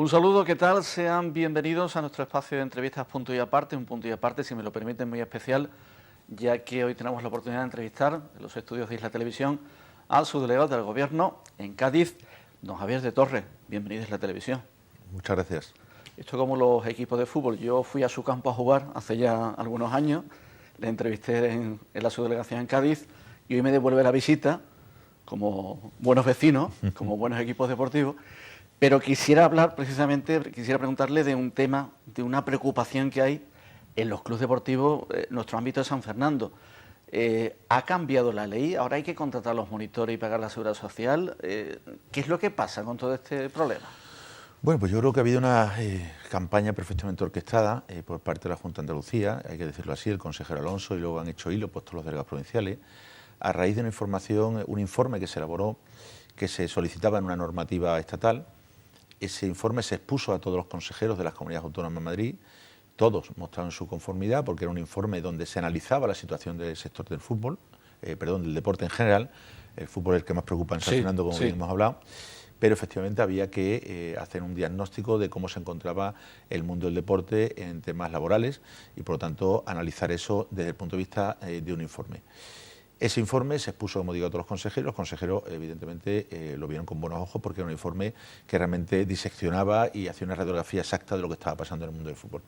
Un saludo, ¿qué tal? Sean bienvenidos a nuestro espacio de entrevistas Punto y Aparte, un punto y aparte, si me lo permiten, muy especial, ya que hoy tenemos la oportunidad de entrevistar en los estudios de Isla Televisión al subdelegado del Gobierno en Cádiz, don Javier de Torres. Bienvenido a Isla Televisión. Muchas gracias. Esto como los equipos de fútbol. Yo fui a su campo a jugar hace ya algunos años, le entrevisté en la subdelegación en Cádiz y hoy me devuelve la visita como buenos vecinos, como buenos equipos deportivos. Pero quisiera hablar precisamente, quisiera preguntarle de un tema, de una preocupación que hay en los clubes deportivos, nuestro ámbito de San Fernando. ¿Ha cambiado la ley? ¿Ahora hay que contratar a los monitores y pagar la seguridad social? ¿Qué es lo que pasa con todo este problema? Bueno, pues yo creo que ha habido una campaña perfectamente orquestada por parte de la Junta de Andalucía, hay que decirlo así, el consejero Alonso, y luego han hecho hilo pues, todos los delegados provinciales, a raíz de una información, un informe que se elaboró, que se solicitaba en una normativa estatal. Ese informe se expuso a todos los consejeros de las comunidades autónomas de Madrid, todos mostraron su conformidad porque era un informe donde se analizaba la situación del sector del fútbol, del deporte en general. El fútbol es el que más preocupa en San Fernando, como bien hemos hablado, pero efectivamente había que hacer un diagnóstico de cómo se encontraba el mundo del deporte en temas laborales y por lo tanto analizar eso desde el punto de vista de un informe. Ese informe se expuso, como digo, a todos los consejeros evidentemente lo vieron con buenos ojos porque era un informe que realmente diseccionaba y hacía una radiografía exacta de lo que estaba pasando en el mundo del fútbol.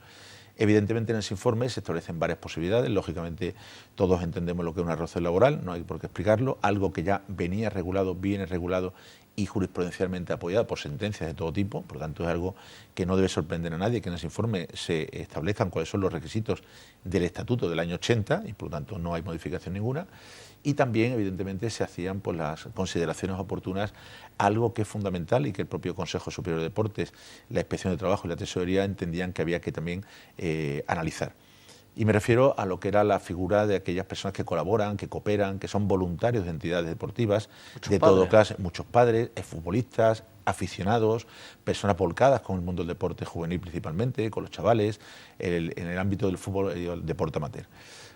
Evidentemente en ese informe se establecen varias posibilidades, lógicamente todos entendemos lo que es una roce laboral, no hay por qué explicarlo, algo que ya venía regulado, viene regulado y jurisprudencialmente apoyado por sentencias de todo tipo, por lo tanto es algo que no debe sorprender a nadie que en ese informe se establezcan cuáles son los requisitos del estatuto del año 80 y por lo tanto no hay modificación ninguna. Y también, evidentemente, se hacían pues, las consideraciones oportunas, algo que es fundamental y que el propio Consejo Superior de Deportes, la Inspección de Trabajo y la Tesorería entendían que había que también analizar. Y me refiero a lo que era la figura de aquellas personas que colaboran, que cooperan, que son voluntarios de entidades deportivas, de todo clase, muchos padres, futbolistas, aficionados, personas volcadas con el mundo del deporte juvenil principalmente, con los chavales, en el ámbito del fútbol y el deporte amateur.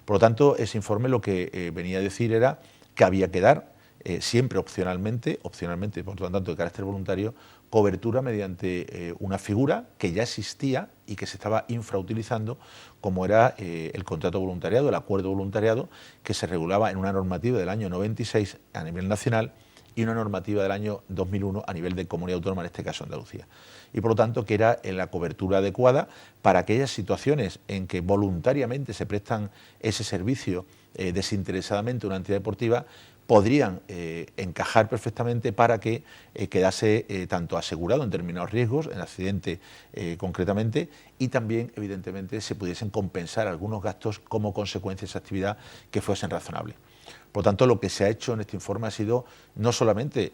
Por lo tanto, ese informe lo que venía a decir era que había que dar, siempre opcionalmente, por lo tanto de carácter voluntario, cobertura mediante una figura que ya existía y que se estaba infrautilizando, como era el contrato voluntariado, el acuerdo voluntariado, que se regulaba en una normativa del año 96 a nivel nacional y una normativa del año 2001 a nivel de comunidad autónoma, en este caso Andalucía. Y por lo tanto que era la cobertura adecuada para aquellas situaciones en que voluntariamente se prestan ese servicio desinteresadamente a una entidad deportiva, podrían encajar perfectamente para que quedase tanto asegurado en determinados riesgos, en accidente concretamente, y también evidentemente se pudiesen compensar algunos gastos como consecuencia de esa actividad que fuesen razonables. Por lo tanto, lo que se ha hecho en este informe ha sido no solamente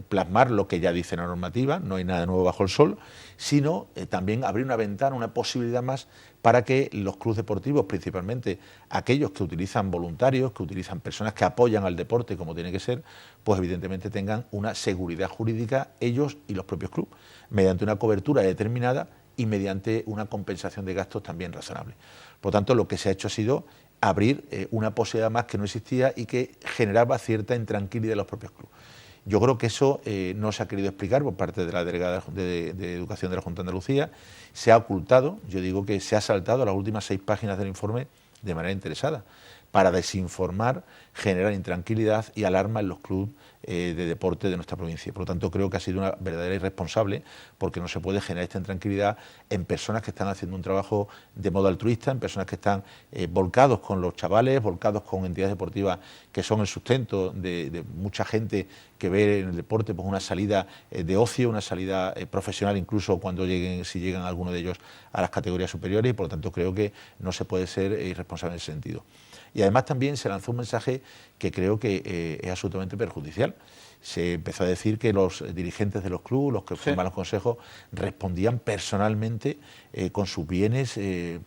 plasmar lo que ya dice la normativa, no hay nada nuevo bajo el sol, sino también abrir una ventana, una posibilidad más para que los clubes deportivos, principalmente aquellos que utilizan voluntarios, que utilizan personas que apoyan al deporte como tiene que ser, pues evidentemente tengan una seguridad jurídica ellos y los propios clubes, mediante una cobertura determinada y mediante una compensación de gastos también razonable. Por lo tanto, lo que se ha hecho ha sido abrir una posibilidad más que no existía y que generaba cierta intranquilidad en los propios clubes. Yo creo que eso no se ha querido explicar por parte de la delegada de Educación de la Junta de Andalucía, se ha ocultado, yo digo que se ha saltado las últimas 6 páginas del informe de manera interesada, para desinformar, generar intranquilidad y alarma en los clubes de deporte de nuestra provincia. Por lo tanto, creo que ha sido una verdadera irresponsable, porque no se puede generar esta intranquilidad en personas que están haciendo un trabajo de modo altruista, en personas que están volcados con los chavales, volcados con entidades deportivas que son el sustento de mucha gente que ve en el deporte pues una salida de ocio, una salida profesional, incluso cuando si llegan algunos de ellos a las categorías superiores, y por lo tanto creo que no se puede ser irresponsable en ese sentido. Y además también se lanzó un mensaje que creo que es absolutamente perjudicial. Se empezó a decir que los dirigentes de los clubes, los que forman los consejos, respondían personalmente con sus bienes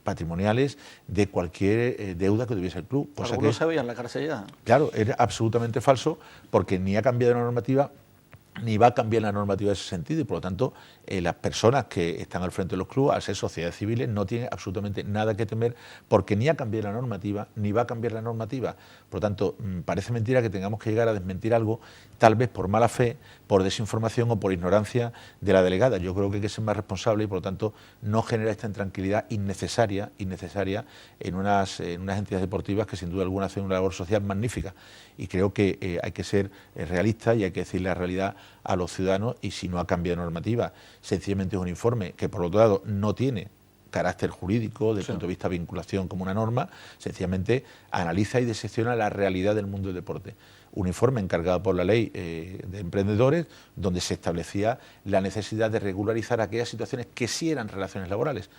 patrimoniales de cualquier deuda que tuviese el club. Algunos se veían la cárcel ya. Claro, era absolutamente falso porque ni ha cambiado la normativa ni va a cambiar la normativa en ese sentido y por lo tanto las personas que están al frente de los clubes, al ser sociedades civiles, no tienen absolutamente nada que temer porque ni ha cambiado la normativa ni va a cambiar la normativa. Por lo tanto, parece mentira que tengamos que llegar a desmentir algo, tal vez por mala fe, por desinformación o por ignorancia de la delegada. Yo creo que hay que ser más responsable y por lo tanto no generar esta intranquilidad innecesaria en unas entidades deportivas que sin duda alguna hacen una labor social magnífica. Y creo que hay que ser realistas y hay que decir la realidad a los ciudadanos y si no ha cambiado normativa, sencillamente es un informe que por otro lado no tiene carácter jurídico, desde el punto de vista de vinculación como una norma, sencillamente analiza y disecciona la realidad del mundo del deporte. Un informe encargado por la ley de emprendedores donde se establecía la necesidad de regularizar aquellas situaciones que sí eran relaciones laborales.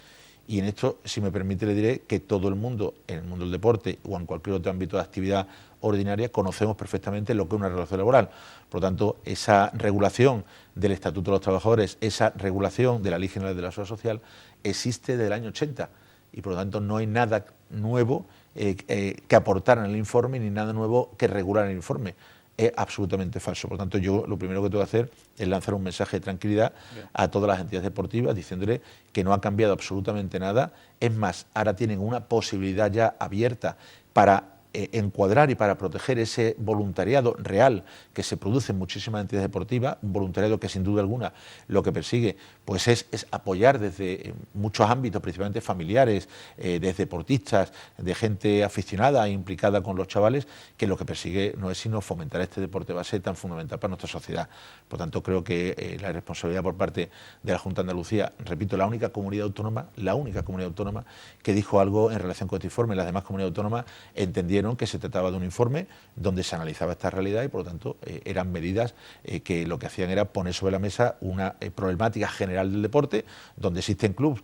Y en esto, si me permite, le diré que todo el mundo, en el mundo del deporte o en cualquier otro ámbito de actividad ordinaria, conocemos perfectamente lo que es una relación laboral. Por lo tanto, esa regulación del Estatuto de los Trabajadores, esa regulación de la Ley General de la Seguridad Social, existe desde el año 80 y por lo tanto no hay nada nuevo que aportar en el informe ni nada nuevo que regular en el informe. Es absolutamente falso. Por lo tanto, yo lo primero que tengo que hacer es lanzar un mensaje de tranquilidad a todas las entidades deportivas diciéndole que no ha cambiado absolutamente nada. Es más, ahora tienen una posibilidad ya abierta para encuadrar y para proteger ese voluntariado real que se produce en muchísimas entidades deportivas, un voluntariado que sin duda alguna lo que persigue pues es apoyar desde muchos ámbitos, principalmente familiares, desde deportistas, de gente aficionada e implicada con los chavales, que lo que persigue no es sino fomentar este deporte base tan fundamental para nuestra sociedad. Por tanto, creo que la responsabilidad por parte de la Junta de Andalucía, repito, la única comunidad autónoma que dijo algo en relación con este informe. Las demás comunidades autónomas entendieron que se trataba de un informe donde se analizaba esta realidad y por lo tanto eran medidas que lo que hacían era poner sobre la mesa una problemática general del deporte, donde existen clubes,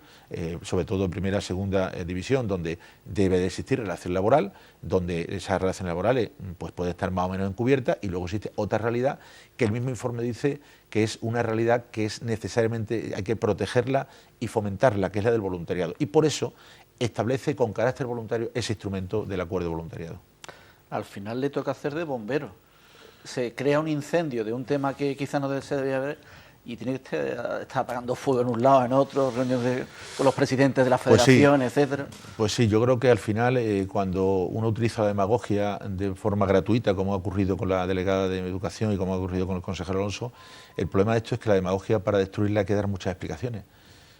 sobre todo en primera, segunda división, donde debe de existir relación laboral, donde esas relaciones laborales pues pueden estar más o menos encubiertas y luego existe otra realidad que el mismo informe dice que es una realidad que es necesariamente, hay que protegerla y fomentarla, que es la del voluntariado. Y por eso establece con carácter voluntario ese instrumento del acuerdo de voluntariado. Al final le toca hacer de bombero. Se crea un incendio de un tema que quizá no se debía ver y tiene que estar apagando fuego en un lado, en otro, reuniones con los presidentes de la federación, pues sí, etcétera. Pues sí, yo creo que al final cuando uno utiliza la demagogia de forma gratuita, como ha ocurrido con la delegada de Educación y como ha ocurrido con el consejero Alonso, el problema de esto es que la demagogia, para destruirla hay que dar muchas explicaciones.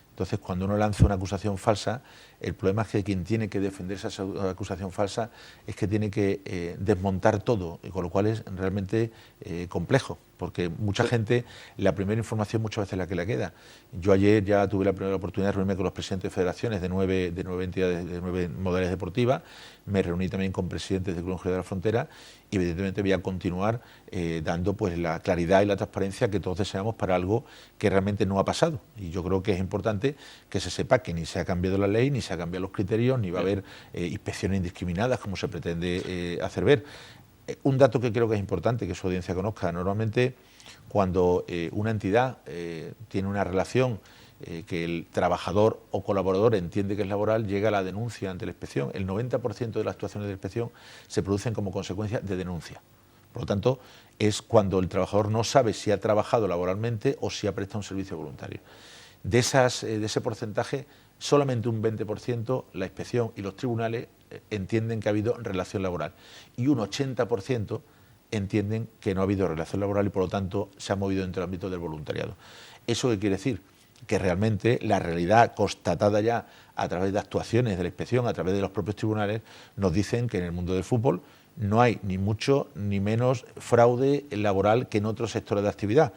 Entonces, cuando uno lanza una acusación falsa, el problema es que quien tiene que defender esa acusación falsa es que tiene que desmontar todo, y con lo cual es realmente complejo, porque mucha gente, la primera información muchas veces es la que le queda. Yo ayer ya tuve la primera oportunidad de reunirme con los presidentes de federaciones de nueve entidades, de 9 modalidades deportivas, me reuní también con presidentes del Club de la Frontera y evidentemente voy a continuar dando pues la claridad y la transparencia que todos deseamos para algo que realmente no ha pasado. Y yo creo que es importante que se sepa que ni se ha cambiado la ley, ni se han cambiado los criterios, ni va a haber inspecciones indiscriminadas como se pretende hacer ver. Un dato que creo que es importante que su audiencia conozca: normalmente cuando una entidad tiene una relación que el trabajador o colaborador entiende que es laboral, llega a la denuncia ante la inspección. El 90% de las actuaciones de la inspección se producen como consecuencia de denuncia. Por lo tanto, es cuando el trabajador no sabe si ha trabajado laboralmente o si ha prestado un servicio voluntario. De ese porcentaje, solamente un 20% la inspección y los tribunales entienden que ha habido relación laboral y un 80% entienden que no ha habido relación laboral y por lo tanto se ha movido dentro del ámbito del voluntariado. ¿Eso qué quiere decir? Que realmente la realidad constatada ya a través de actuaciones de la inspección, a través de los propios tribunales, nos dicen que en el mundo del fútbol no hay ni mucho ni menos fraude laboral que en otros sectores de actividad.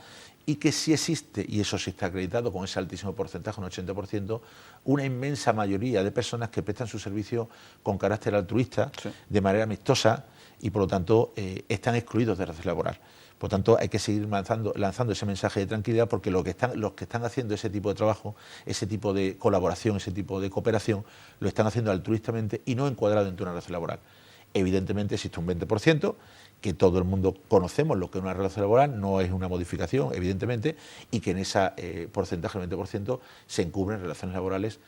Y que sí existe, y eso sí está acreditado con ese altísimo porcentaje, un 80%, una inmensa mayoría de personas que prestan su servicio con carácter altruista, sí, de manera amistosa, y por lo tanto están excluidos de la relación laboral. Por lo tanto, hay que seguir lanzando ese mensaje de tranquilidad, porque los que están haciendo ese tipo de trabajo, ese tipo de colaboración, ese tipo de cooperación, lo están haciendo altruistamente y no encuadrado dentro de una relación laboral. Evidentemente existe un 20%, que todo el mundo conocemos lo que es una relación laboral, no es una modificación, evidentemente, y que en ese porcentaje, el 20%, se encubren relaciones laborales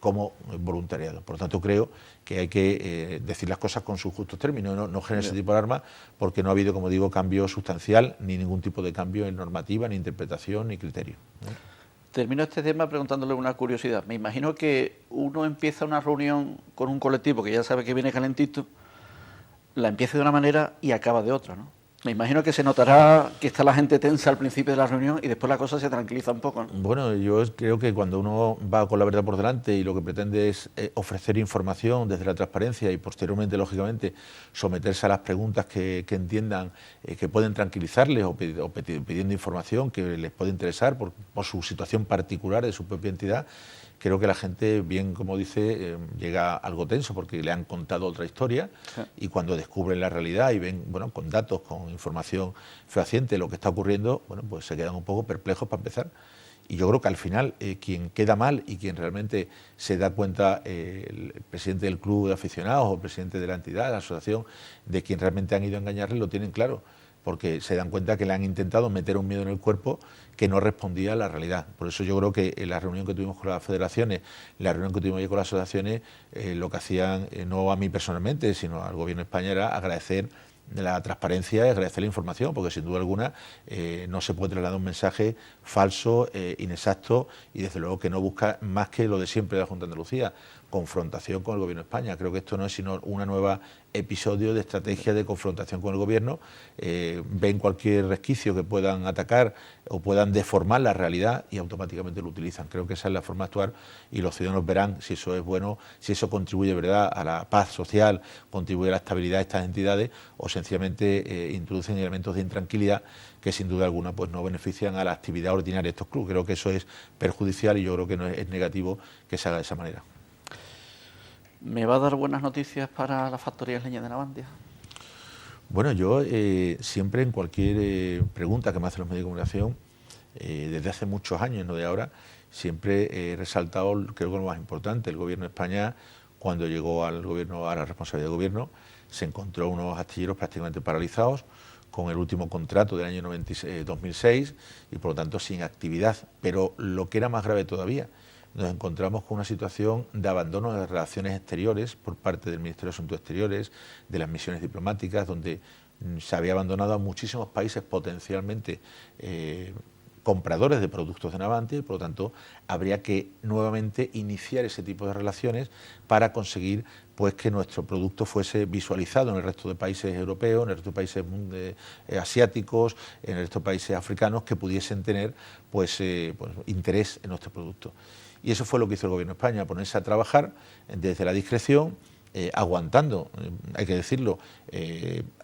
como voluntariado. Por lo tanto, creo que hay que decir las cosas con sus justos términos, no generar ese tipo de alarma, porque no ha habido, como digo, cambio sustancial, ni ningún tipo de cambio en normativa, ni interpretación, ni criterio. Termino este tema preguntándole una curiosidad. Me imagino que uno empieza una reunión con un colectivo que ya sabe que viene calentito, la empieza de una manera y acaba de otra, ¿no? Me imagino que se notará que está la gente tensa al principio de la reunión y después la cosa se tranquiliza un poco, ¿no? Bueno, yo creo que cuando uno va con la verdad por delante y lo que pretende es ofrecer información desde la transparencia y posteriormente, lógicamente, someterse a las preguntas que entiendan que pueden tranquilizarles o pidiendo información que les puede interesar por su situación particular de su propia entidad, creo que la gente, bien como dice, llega algo tenso porque le han contado otra historia, sí. Y cuando descubren la realidad y ven, bueno, con datos, con información fehaciente lo que está ocurriendo, bueno, pues se quedan un poco perplejos para empezar. Y yo creo que al final quien queda mal y quien realmente se da cuenta, el presidente del club de aficionados o el presidente de la entidad, de la asociación, de quien realmente han ido a engañarle, lo tienen claro, porque se dan cuenta que le han intentado meter un miedo en el cuerpo que no respondía a la realidad. Por eso yo creo que en la reunión que tuvimos con las federaciones, la reunión que tuvimos con las asociaciones, lo que hacían, no a mí personalmente, sino al Gobierno de España, era agradecer la transparencia y agradecer la información, porque sin duda alguna no se puede trasladar un mensaje falso, inexacto y desde luego que no busca más que lo de siempre de la Junta de Andalucía, confrontación con el Gobierno de España. Creo que esto no es sino una nueva episodio de estrategia de confrontación con el Gobierno. Ven cualquier resquicio que puedan atacar o puedan deformar la realidad y automáticamente lo utilizan. Creo que esa es la forma de actuar y los ciudadanos verán si eso es bueno, si eso contribuye, ¿verdad?, a la paz social, contribuye a la estabilidad de estas entidades o sencillamente introducen elementos de intranquilidad que sin duda alguna pues no benefician a la actividad ordinaria de estos clubes. Creo que eso es perjudicial y yo creo que no es negativo que se haga de esa manera. ¿Me va a dar buenas noticias para las factorías leñas de Navantia? Bueno, yo siempre en cualquier pregunta que me hacen los medios de comunicación, desde hace muchos años, no de ahora, siempre he resaltado, creo que lo más importante, el Gobierno de España, cuando llegó al gobierno, a la responsabilidad del Gobierno, se encontró unos astilleros prácticamente paralizados, con el último contrato del año 2006 y por lo tanto sin actividad. Pero lo que era más grave todavía, nos encontramos con una situación de abandono de las relaciones exteriores por parte del Ministerio de Asuntos Exteriores, de las misiones diplomáticas, donde se había abandonado a muchísimos países potencialmente compradores de productos de Navantia y por lo tanto habría que nuevamente iniciar ese tipo de relaciones para conseguir pues que nuestro producto fuese visualizado en el resto de países europeos, en el resto de países asiáticos, en el resto de países africanos que pudiesen tener pues interés en nuestro producto. Y eso fue lo que hizo el Gobierno de España, ponerse a trabajar desde la discreción, aguantando, hay que decirlo,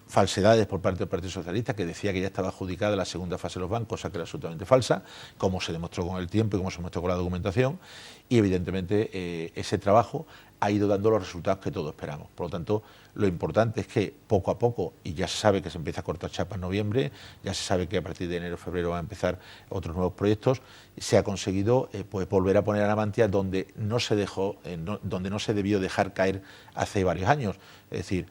falsedades por parte del Partido Socialista, que decía que ya estaba adjudicada la segunda fase de los bancos, cosa que era absolutamente falsa, como se demostró con el tiempo y como se demostró con la documentación, y evidentemente ese trabajo ha ido dando los resultados que todos esperamos. Por lo tanto, lo importante es que poco a poco, y ya se sabe que se empieza a cortar chapa en noviembre, ya se sabe que a partir de enero o febrero van a empezar otros nuevos proyectos, se ha conseguido pues volver a poner a Navantia donde no se dejó, donde no se debió dejar caer hace varios años. Es decir,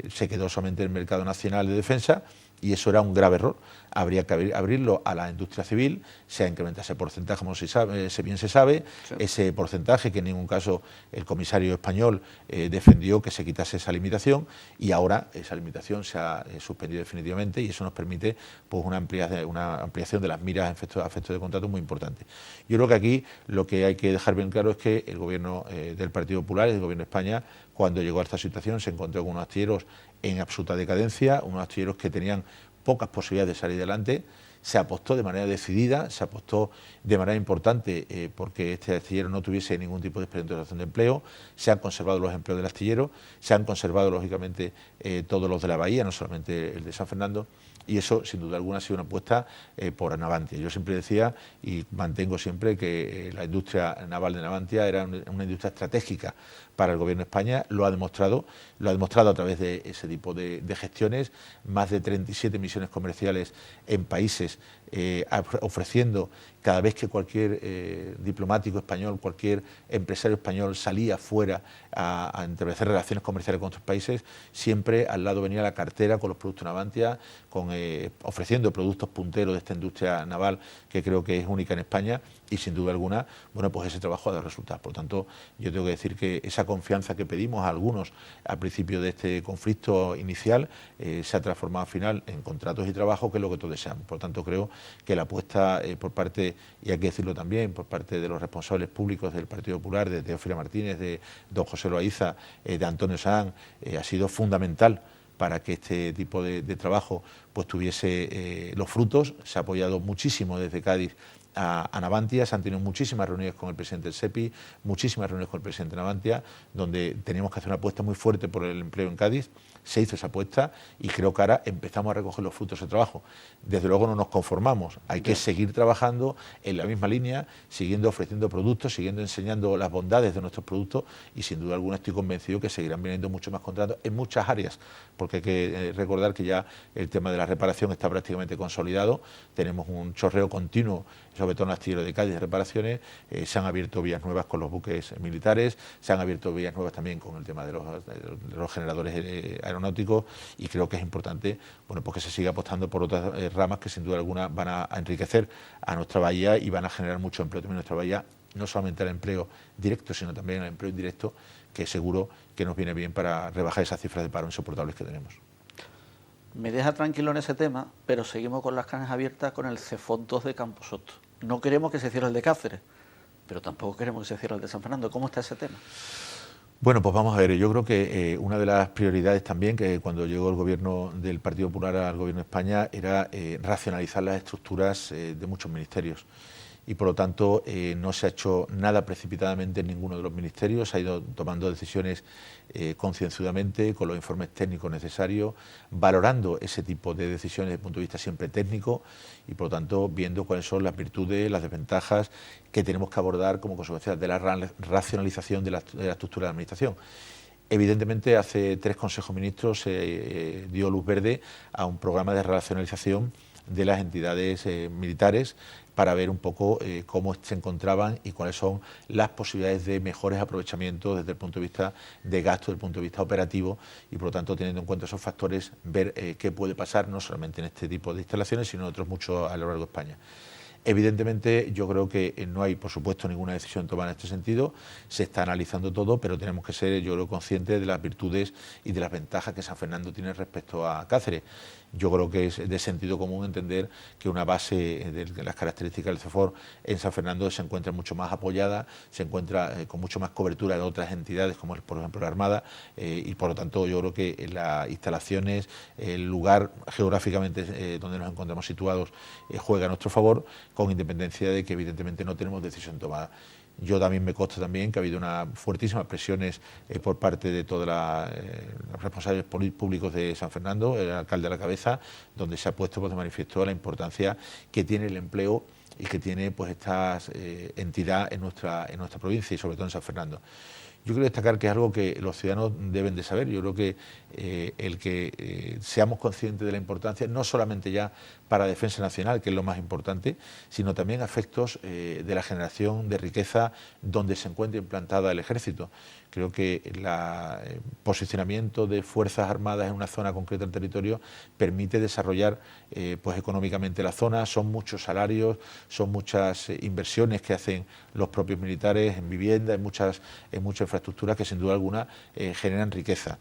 se quedó solamente en el mercado nacional de defensa y eso era un grave error. Habría que abrirlo a la industria civil, se ha incrementado ese porcentaje, como bien se sabe, sí. Ese porcentaje que en ningún caso el comisario español defendió que se quitase esa limitación y ahora esa limitación se ha suspendido definitivamente y eso nos permite pues una ampliación de las miras a efectos de contrato muy importante. Yo creo que aquí lo que hay que dejar bien claro es que el gobierno del Partido Popular, el gobierno de España, cuando llegó a esta situación se encontró con unos astilleros en absoluta decadencia, unos astilleros que tenían pocas posibilidades de salir adelante. Se apostó de manera decidida, se apostó de manera importante porque este astillero no tuviese ningún tipo de experimentación de empleo, se han conservado los empleos del astillero, se han conservado lógicamente todos los de la bahía, no solamente el de San Fernando, y eso sin duda alguna ha sido una apuesta por Navantia. Yo siempre decía y mantengo siempre que la industria naval de Navantia era una industria estratégica para el Gobierno de España, lo ha demostrado a través de ese tipo de gestiones, más de 37 misiones comerciales en países ofreciendo cada vez que cualquier diplomático español, cualquier empresario español salía fuera a establecer relaciones comerciales con otros países, siempre al lado venía la cartera con los productos Navantia, ofreciendo productos punteros de esta industria naval que creo que es única en España y sin duda alguna, bueno, pues ese trabajo ha dado resultados. Por lo tanto, yo tengo que decir que esa confianza que pedimos a algunos al principio de este conflicto inicial se ha transformado al final en contratos y trabajo, que es lo que todos deseamos. Por lo tanto, creo que la apuesta por parte, y hay que decirlo también, por parte de los responsables públicos del Partido Popular, de Teófilo Martínez, de don José Loaiza, de Antonio Sanz, ha sido fundamental para que este tipo de trabajo pues tuviese los frutos. Se ha apoyado muchísimo desde Cádiz a Navantia, se han tenido muchísimas reuniones con el presidente del SEPI, muchísimas reuniones con el presidente de Navantia, donde teníamos que hacer una apuesta muy fuerte por el empleo en Cádiz. Se hizo esa apuesta y creo que ahora empezamos a recoger los frutos de trabajo. Desde luego no nos conformamos, hay que seguir trabajando en la misma línea, siguiendo ofreciendo productos, siguiendo enseñando las bondades de nuestros productos y sin duda alguna estoy convencido que seguirán viniendo muchos más contratos en muchas áreas, porque hay que recordar que ya el tema de la reparación está prácticamente consolidado, tenemos un chorreo continuo, sobre todo en el astillero de Cádiz de reparaciones, se han abierto vías nuevas con los buques militares, se han abierto vías nuevas también con el tema de los generadores aeronáuticos y creo que es importante, bueno, pues que se siga apostando por otras ramas que sin duda alguna van a enriquecer a nuestra bahía y van a generar mucho empleo también en nuestra bahía, no solamente el empleo directo, sino también el empleo indirecto, que seguro que nos viene bien para rebajar esas cifras de paro insoportables que tenemos. Me deja tranquilo en ese tema, pero seguimos con las canas abiertas con el CEFOT 2 de Camposoto. No queremos que se cierre el de Cáceres, pero tampoco queremos que se cierre el de San Fernando. ¿Cómo está ese tema? Bueno, pues vamos a ver, yo creo que una de las prioridades también, que cuando llegó el gobierno del Partido Popular al gobierno de España, era racionalizar las estructuras de muchos ministerios. Y por lo tanto no se ha hecho nada precipitadamente en ninguno de los ministerios, se ha ido tomando decisiones concienzudamente, con los informes técnicos necesarios, valorando ese tipo de decisiones desde el punto de vista siempre técnico y por lo tanto viendo cuáles son las virtudes, las desventajas que tenemos que abordar como consecuencia de la racionalización de la estructura de la administración. Evidentemente, hace 3 consejos ministros se dio luz verde a un programa de racionalización de las entidades militares para ver un poco cómo se encontraban y cuáles son las posibilidades de mejores aprovechamientos desde el punto de vista de gasto, desde el punto de vista operativo y por lo tanto teniendo en cuenta esos factores ver qué puede pasar no solamente en este tipo de instalaciones sino en otros muchos a lo largo de España. Evidentemente yo creo que no hay por supuesto ninguna decisión tomada en este sentido, se está analizando todo, pero tenemos que ser yo creo conscientes de las virtudes y de las ventajas que San Fernando tiene respecto a Cáceres. Yo creo que es de sentido común entender que una base de las características del CEFOR en San Fernando se encuentra mucho más apoyada, se encuentra con mucho más cobertura de otras entidades como por ejemplo la Armada y por lo tanto yo creo que las instalaciones, el lugar geográficamente donde nos encontramos situados juega a nuestro favor con independencia de que evidentemente no tenemos decisión tomada. Yo también me consta también que ha habido unas fuertísimas presiones por parte de todos los responsables públicos de San Fernando, el alcalde a la cabeza, donde se ha puesto pues, de manifiesto la importancia que tiene el empleo y que tiene pues esta entidad en nuestra provincia y sobre todo en San Fernando. Yo quiero destacar que es algo que los ciudadanos deben de saber. Yo creo que el que seamos conscientes de la importancia, no solamente ya para la defensa nacional, que es lo más importante, sino también a efectos de la generación de riqueza donde se encuentre implantada el ejército. Creo que el posicionamiento de Fuerzas Armadas en una zona concreta del territorio permite desarrollar pues económicamente la zona, son muchos salarios, son muchas inversiones que hacen los propios militares en vivienda, en muchas infraestructuras que sin duda alguna generan riqueza.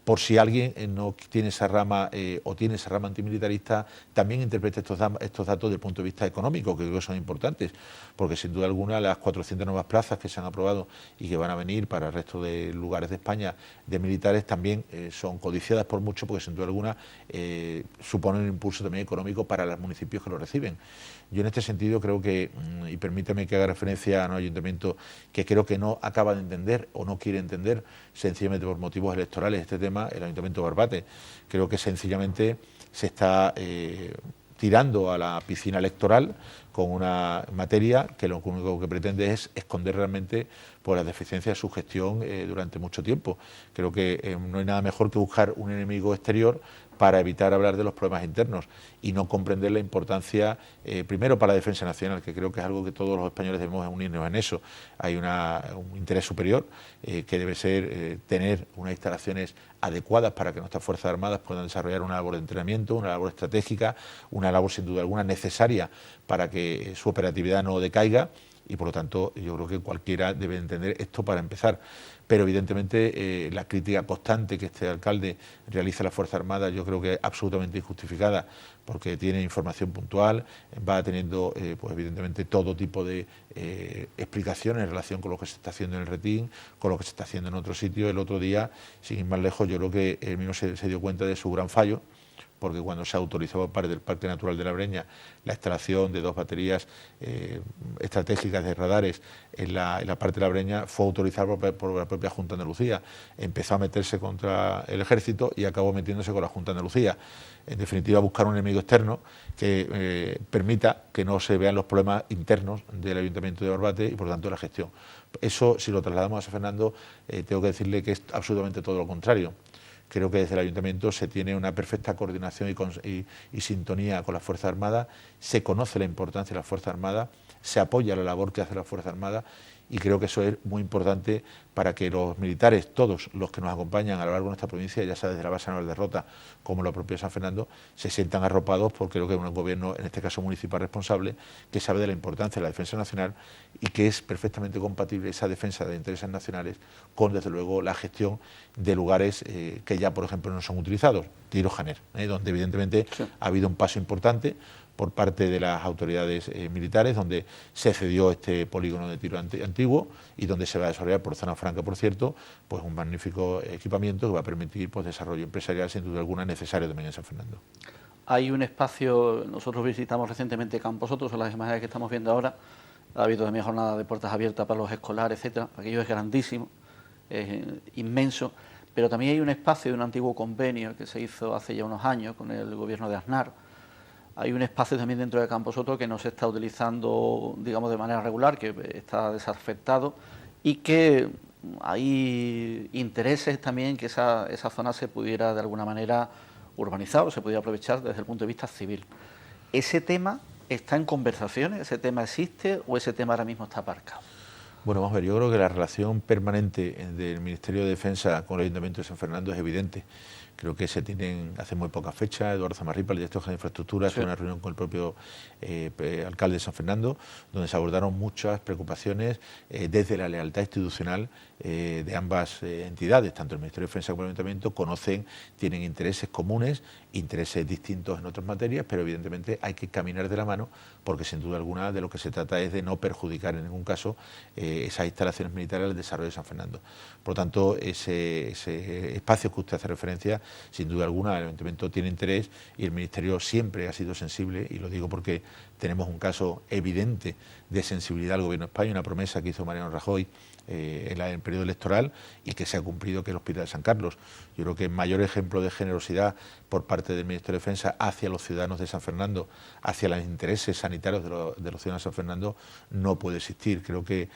Por si alguien no tiene esa rama o tiene esa rama antimilitarista, también interprete estos datos desde el punto de vista económico, que creo que son importantes, porque sin duda alguna las 400 nuevas plazas que se han aprobado y que van a venir para el resto de lugares de España de militares también son codiciadas por mucho, porque sin duda alguna suponen un impulso también económico para los municipios que lo reciben. Yo en este sentido creo que, y permítame que haga referencia a un ayuntamiento que creo que no acaba de entender o no quiere entender, sencillamente por motivos electorales, este tema, el Ayuntamiento de Barbate. Creo que sencillamente se está tirando a la piscina electoral con una materia que lo único que pretende es esconder realmente por las deficiencias de su gestión durante mucho tiempo. Creo que no hay nada mejor que buscar un enemigo exterior para evitar hablar de los problemas internos y no comprender la importancia, primero para la defensa nacional, que creo que es algo que todos los españoles debemos unirnos en eso. Hay un interés superior que debe ser tener unas instalaciones adecuadas para que nuestras Fuerzas Armadas puedan desarrollar una labor de entrenamiento, una labor estratégica, una labor sin duda alguna necesaria para que su operatividad no decaiga. Y por lo tanto yo creo que cualquiera debe entender esto para empezar. Pero evidentemente la crítica constante que este alcalde realiza a la Fuerza Armada yo creo que es absolutamente injustificada, porque tiene información puntual, va teniendo pues evidentemente todo tipo de explicaciones en relación con lo que se está haciendo en el Retín, con lo que se está haciendo en otro sitio. El otro día, sin ir más lejos, yo creo que él mismo se dio cuenta de su gran fallo, porque cuando se autorizó por parte del Parque Natural de la Breña la instalación de 2 baterías estratégicas de radares en la parte de la Breña, fue autorizado por la propia Junta de Andalucía. Empezó a meterse contra el Ejército y acabó metiéndose con la Junta de Andalucía. En definitiva, buscar un enemigo externo que permita que no se vean los problemas internos del Ayuntamiento de Barbate y, por lo tanto, de la gestión. Eso, si lo trasladamos a San Fernando, tengo que decirle que es absolutamente todo lo contrario. Creo que desde el Ayuntamiento se tiene una perfecta coordinación y sintonía con las Fuerzas Armadas, se conoce la importancia de las Fuerzas Armadas, se apoya la labor que hace la Fuerza Armada y creo que eso es muy importante para que los militares, todos los que nos acompañan a lo largo de nuestra provincia, ya sea desde la base naval de Rota como la propia San Fernando, se sientan arropados porque creo que es un gobierno, en este caso municipal, responsable, que sabe de la importancia de la defensa nacional y que es perfectamente compatible esa defensa de intereses nacionales con, desde luego, la gestión de lugares que ya, por ejemplo, no son utilizados, Tiro Janer, donde evidentemente sí ha habido un paso importante por parte de las autoridades militares, donde se cedió este polígono de tiro antiguo y donde se va a desarrollar por zona franca, por cierto, pues un magnífico equipamiento que va a permitir pues desarrollo empresarial sin duda alguna necesario también en San Fernando. Hay un espacio, nosotros visitamos recientemente Campos Otros, en las imágenes que estamos viendo ahora, ha habido también jornada de puertas abiertas para los escolares, etcétera. Aquello es grandísimo, es inmenso, pero también hay un espacio de un antiguo convenio que se hizo hace ya unos años con el gobierno de Aznar. Hay un espacio también dentro de Campos Otros que no se está utilizando, digamos, de manera regular, que está desafectado y que hay intereses también que esa zona se pudiera de alguna manera urbanizar o se pudiera aprovechar desde el punto de vista civil. ¿Ese tema está en conversaciones? ¿Ese tema existe o ese tema ahora mismo está aparcado? Bueno, vamos a ver, yo creo que la relación permanente del Ministerio de Defensa con el Ayuntamiento de San Fernando es evidente. Creo que se tienen hace muy poca fecha. Eduardo Zamarripa, el director de infraestructura, tuvo una reunión con el propio alcalde de San Fernando, donde se abordaron muchas preocupaciones desde la lealtad institucional de ambas entidades, tanto el Ministerio de Defensa como el Ayuntamiento conocen, tienen intereses comunes, intereses distintos en otras materias, pero evidentemente hay que caminar de la mano, porque sin duda alguna de lo que se trata es de no perjudicar en ningún caso esas instalaciones militares al desarrollo de San Fernando. Por lo tanto, ese espacio que usted hace referencia, sin duda alguna, el Ayuntamiento tiene interés y el Ministerio siempre ha sido sensible, y lo digo porque tenemos un caso evidente de sensibilidad al Gobierno de España, una promesa que hizo Mariano Rajoy en el periodo electoral y que se ha cumplido, que es el Hospital de San Carlos. Yo creo que el mayor ejemplo de generosidad por parte del Ministerio de Defensa hacia los ciudadanos de San Fernando, hacia los intereses sanitarios de los ciudadanos de San Fernando, no puede existir. Creo que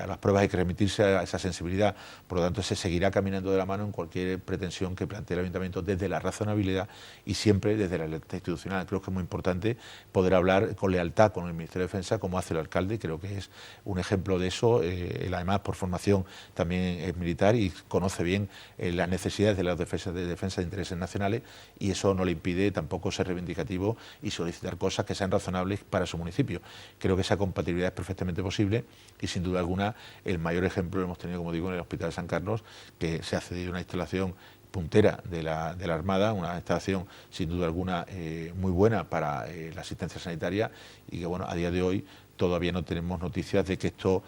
a las pruebas hay que remitirse a esa sensibilidad. Por lo tanto, se seguirá caminando de la mano en cualquier pretensión que plantee el Ayuntamiento desde la razonabilidad y siempre desde la lealtad institucional. Creo que es muy importante poder hablar con lealtad con el Ministerio de Defensa, como hace el alcalde. Creo que es un ejemplo de eso. Él, además, por formación también es militar y conoce bien las necesidades de la defensa de intereses nacionales, y eso no le impide tampoco ser reivindicativo y solicitar cosas que sean razonables para su municipio. Creo que esa compatibilidad es perfectamente posible y, sin duda alguna, el mayor ejemplo lo hemos tenido, como digo, en el Hospital de San Carlos, que se ha cedido una instalación puntera de la Armada, una instalación sin duda alguna muy buena para la asistencia sanitaria, y que, bueno, a día de hoy todavía no tenemos noticias de que esto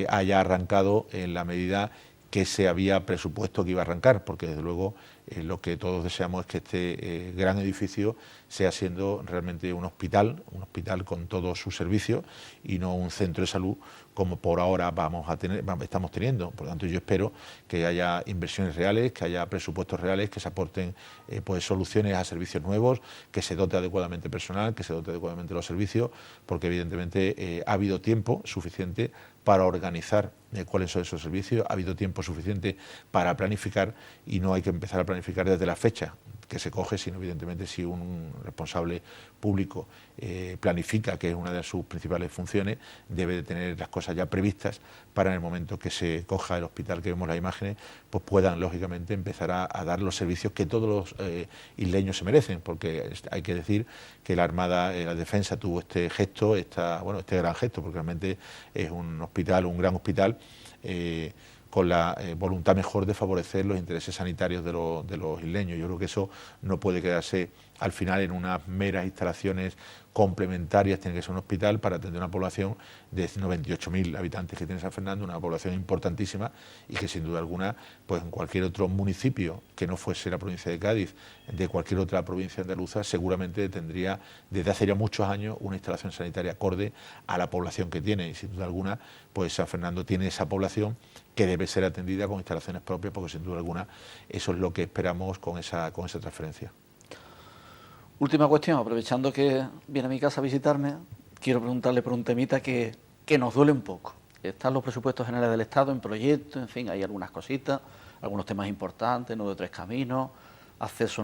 haya arrancado en la medida que se había presupuesto que iba a arrancar, porque desde luego lo que todos deseamos es que este gran edificio sea siendo realmente un hospital con todos sus servicios y no un centro de salud como por ahora estamos teniendo. Por lo tanto, yo espero que haya inversiones reales, que haya presupuestos reales, que se aporten pues soluciones a servicios nuevos, que se dote adecuadamente personal, que se dote adecuadamente los servicios, porque evidentemente ha habido tiempo suficiente para organizar cuáles son esos servicios, ha habido tiempo suficiente para planificar y no hay que empezar a planificar desde la fecha que se coge, sino evidentemente si un responsable público planifica, que es una de sus principales funciones, debe de tener las cosas ya previstas para en el momento que se coja el hospital, que vemos las imágenes, pues puedan lógicamente empezar a dar los servicios que todos los isleños se merecen, porque hay que decir que la Armada, la Defensa tuvo este gesto, este gran gesto, porque realmente es un hospital, un gran hospital, con la voluntad mejor de favorecer los intereses sanitarios de los isleños. Yo creo que eso no puede quedarse al final en unas meras instalaciones complementarias, tiene que ser un hospital para atender una población de 98.000 habitantes que tiene San Fernando, una población importantísima y que sin duda alguna, pues en cualquier otro municipio que no fuese la provincia de Cádiz, de cualquier otra provincia andaluza, seguramente tendría desde hace ya muchos años una instalación sanitaria acorde a la población que tiene y sin duda alguna, pues San Fernando tiene esa población que debe ser atendida con instalaciones propias, porque sin duda alguna eso es lo que esperamos con esa transferencia. Última cuestión, aprovechando que viene a mi casa a visitarme, quiero preguntarle por un temita que nos duele un poco. Están los presupuestos generales del Estado en proyectos, en fin, hay algunas cositas, algunos temas importantes, nuevo de Tres Caminos,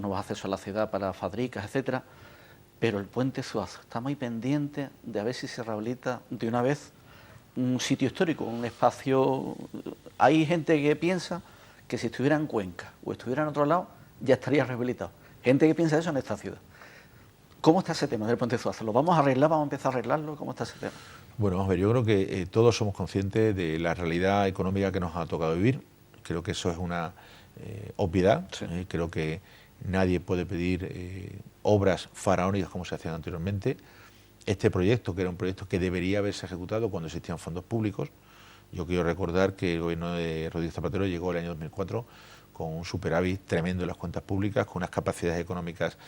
nuevos accesos a la ciudad para fábricas, etcétera. Pero el puente Zuazo está muy pendiente de a ver si se rehabilita de una vez un sitio histórico, un espacio. Hay gente que piensa que si estuviera en Cuenca o estuviera en otro lado ya estaría rehabilitado. Gente que piensa eso en esta ciudad. ¿Cómo está ese tema del puente Zuazo? ¿Lo vamos a arreglar? ¿Vamos a empezar a arreglarlo? ¿Cómo está ese tema? Bueno, vamos a ver, yo creo que todos somos conscientes de la realidad económica que nos ha tocado vivir. Creo que eso es una obviedad. Sí. Creo que nadie puede pedir obras faraónicas como se hacían anteriormente. Este proyecto, que era un proyecto que debería haberse ejecutado cuando existían fondos públicos. Yo quiero recordar que el gobierno de Rodríguez Zapatero llegó el año 2004 con un superávit tremendo en las cuentas públicas, con unas capacidades económicas,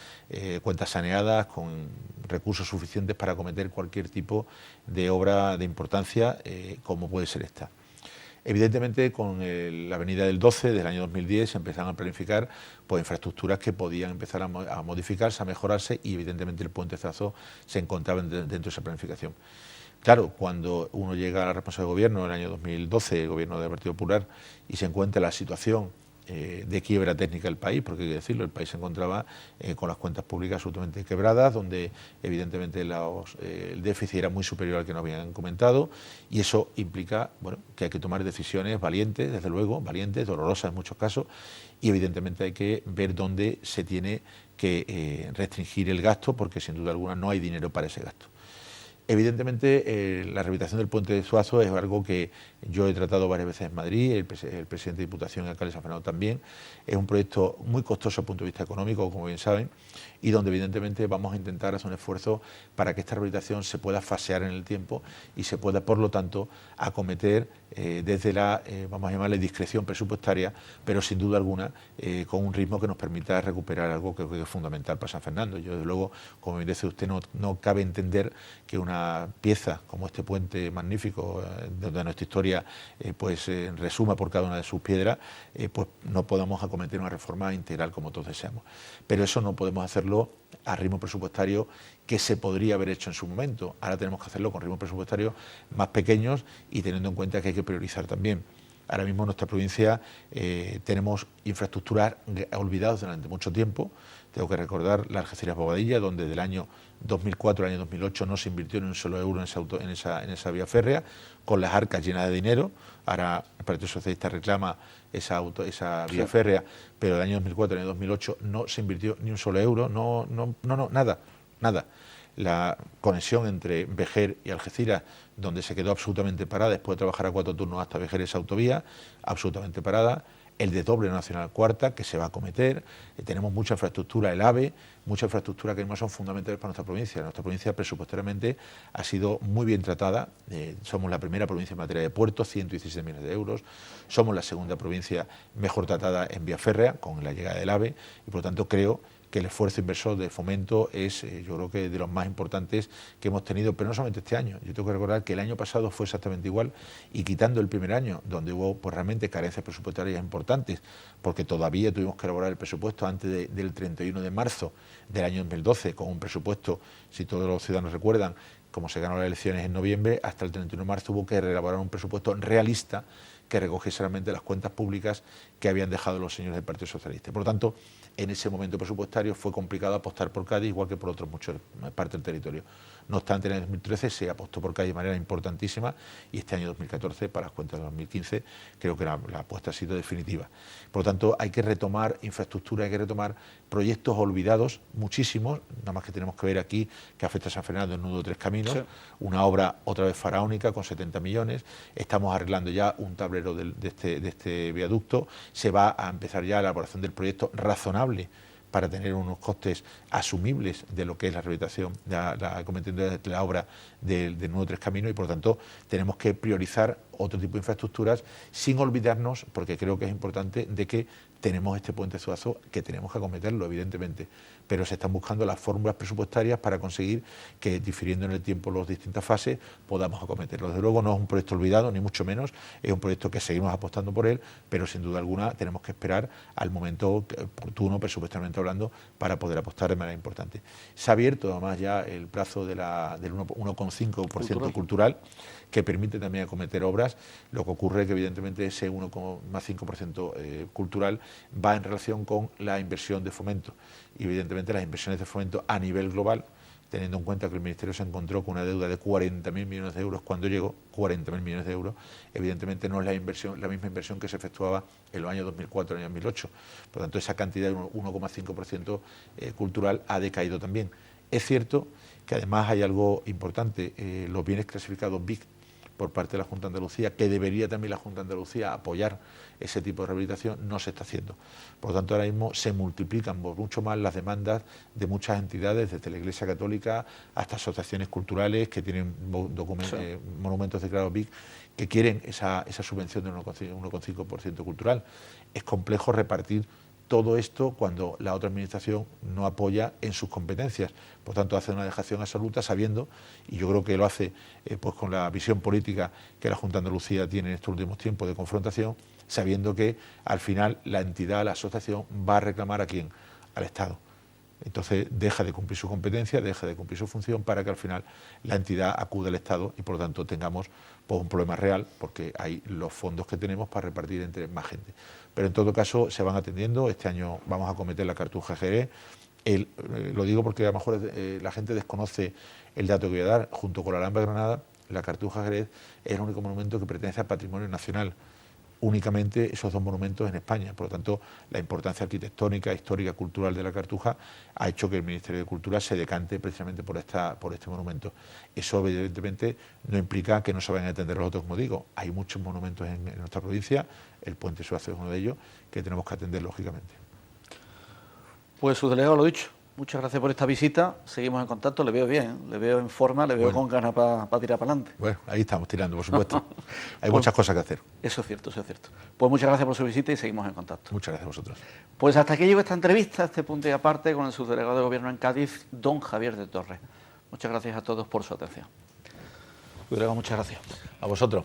cuentas saneadas, con recursos suficientes para acometer cualquier tipo de obra de importancia como puede ser esta. Evidentemente, con la Avenida del 12 del año 2010 se empezaron a planificar pues, infraestructuras que podían empezar a modificarse, a mejorarse y evidentemente el puente Zuazo se encontraba dentro de esa planificación. Claro, cuando uno llega a la responsabilidad del gobierno en el año 2012, el gobierno del Partido Popular, y se encuentra la situación de quiebra técnica del país, porque hay que decirlo, el país se encontraba con las cuentas públicas absolutamente quebradas, donde evidentemente el déficit era muy superior al que nos habían comentado, y eso implica que hay que tomar decisiones valientes, desde luego, valientes, dolorosas en muchos casos, y evidentemente hay que ver dónde se tiene que restringir el gasto, porque sin duda alguna no hay dinero para ese gasto. Evidentemente, la rehabilitación del puente de Zuazo es algo que yo he tratado varias veces en Madrid, el presidente de Diputación y el alcalde de San Fernando también. Es un proyecto muy costoso desde el punto de vista económico, como bien saben, y donde evidentemente vamos a intentar hacer un esfuerzo para que esta rehabilitación se pueda fasear en el tiempo y se pueda, por lo tanto, acometer desde la, vamos a llamarle, discreción presupuestaria, pero sin duda alguna con un ritmo que nos permita recuperar algo que creo que es fundamental para San Fernando. Yo, desde luego, como bien dice usted, no cabe entender que una pieza como este puente magnífico, donde nuestra historia resuma por cada una de sus piedras, pues no podamos acometer una reforma integral como todos deseamos. Pero eso no podemos hacerlo a ritmo presupuestario que se podría haber hecho en su momento. Ahora tenemos que hacerlo con ritmos presupuestarios más pequeños y teniendo en cuenta que hay que priorizar también. Ahora mismo en nuestra provincia tenemos infraestructuras olvidadas durante mucho tiempo. Tengo que recordar la Algeciras-Bobadilla, donde del año 2004 al año 2008 no se invirtió ni un solo euro en esa vía férrea, con las arcas llenas de dinero. Ahora el Partido Socialista reclama esa vía férrea, pero del año 2004 al año 2008 no se invirtió ni un solo euro, nada. La conexión entre Vejer y Algeciras, donde se quedó absolutamente parada, después de trabajar a 4 turnos hasta Vejer, esa autovía, absolutamente parada. el de doble nacional cuarta, que se va a acometer, tenemos mucha infraestructura, el AVE, mucha infraestructura que además son fundamentales para nuestra provincia. Nuestra provincia presupuestariamente ha sido muy bien tratada, somos la primera provincia en materia de puertos, 116 millones de euros, somos la segunda provincia mejor tratada en vía férrea, con la llegada del AVE, y por lo tanto creo que el esfuerzo inversor de fomento es, yo creo que de los más importantes que hemos tenido, pero no solamente este año. Yo tengo que recordar que el año pasado fue exactamente igual, y quitando el primer año, donde hubo pues realmente carencias presupuestarias importantes, porque todavía tuvimos que elaborar el presupuesto antes del 31 de marzo del año 2012, con un presupuesto, si todos los ciudadanos recuerdan, como se ganó las elecciones en noviembre, hasta el 31 de marzo hubo que reelaborar un presupuesto realista que recogiese realmente las cuentas públicas que habían dejado los señores del Partido Socialista. Por lo tanto, en ese momento presupuestario fue complicado apostar por Cádiz, igual que por otras muchas partes del territorio. No obstante, en el 2013 se apostó por Cádiz de manera importantísima, y este año 2014, para las cuentas de 2015, creo que la apuesta ha sido definitiva. Por lo tanto, hay que retomar infraestructura, hay que retomar proyectos olvidados, muchísimos, nada más que tenemos que ver aquí que afecta a San Fernando el nudo de Tres Caminos, sí, una obra otra vez faraónica con 70 millones, estamos arreglando ya un tablero de este viaducto, se va a empezar ya la elaboración del proyecto razonable para tener unos costes asumibles de lo que es la rehabilitación, de la obra del nuevo Tres Caminos, y por lo tanto tenemos que priorizar otro tipo de infraestructuras sin olvidarnos, porque creo que es importante, de que tenemos este puente Zuazo, que tenemos que acometerlo, evidentemente, pero se están buscando las fórmulas presupuestarias para conseguir que, difiriendo en el tiempo las distintas fases, podamos acometerlo. Desde luego no es un proyecto olvidado, ni mucho menos, es un proyecto que seguimos apostando por él, pero sin duda alguna tenemos que esperar al momento oportuno, presupuestalmente hablando, para poder apostar de manera importante. Se ha abierto además ya el plazo del 1,5% cultural, que permite también acometer obras. Lo que ocurre es que evidentemente ese 1,5% cultural va en relación con la inversión de fomento, y evidentemente las inversiones de fomento a nivel global, teniendo en cuenta que el Ministerio se encontró con una deuda de 40.000 millones de euros cuando llegó, 40.000 millones de euros, evidentemente no es la misma inversión que se efectuaba en los años 2004 y 2008. Por lo tanto, esa cantidad de 1,5% cultural ha decaído también. Es cierto que además hay algo importante, los bienes clasificados BIC por parte de la Junta de Andalucía, que debería también la Junta de Andalucía apoyar ese tipo de rehabilitación, no se está haciendo. Por lo tanto, ahora mismo se multiplican por mucho más las demandas de muchas entidades, desde la Iglesia Católica hasta asociaciones culturales que tienen monumentos declarados BIC, que quieren esa subvención de 1,5% cultural. Es complejo repartir todo esto cuando la otra administración no apoya en sus competencias. Por tanto, hace una dejación absoluta sabiendo, y yo creo que lo hace pues con la visión política que la Junta de Andalucía tiene en estos últimos tiempos de confrontación, sabiendo que al final la entidad, la asociación, va a reclamar ¿a quién? Al Estado. Entonces deja de cumplir su competencia, deja de cumplir su función, para que al final la entidad acude al Estado y por lo tanto tengamos pues un problema real, porque hay los fondos que tenemos para repartir entre más gente. Pero en todo caso se van atendiendo. Este año vamos a acometer la Cartuja Jerez. Lo digo porque a lo mejor la gente desconoce el dato que voy a dar. Junto con la Alhambra de Granada, la Cartuja Jerez es el único monumento que pertenece al patrimonio nacional. Únicamente esos dos monumentos en España. Por lo tanto, la importancia arquitectónica, histórica, cultural de la Cartuja ha hecho que el Ministerio de Cultura se decante precisamente por este monumento. Eso, evidentemente, no implica que no se vayan a atender los otros, como digo. Hay muchos monumentos en nuestra provincia, el Puente Zuazo es uno de ellos, que tenemos que atender, lógicamente. Pues su delegado lo dicho. Muchas gracias por esta visita, seguimos en contacto, le veo bien, le veo en forma, le veo con ganas para tirar para adelante. Bueno, ahí estamos tirando, por supuesto. Hay muchas cosas que hacer. Eso es cierto, eso es cierto. Pues muchas gracias por su visita y seguimos en contacto. Muchas gracias a vosotros. Pues hasta aquí llegó esta entrevista, este punto y aparte, con el subdelegado de Gobierno en Cádiz, don Javier de Torres. Muchas gracias a todos por su atención. Subdelegado, muchas gracias. A vosotros.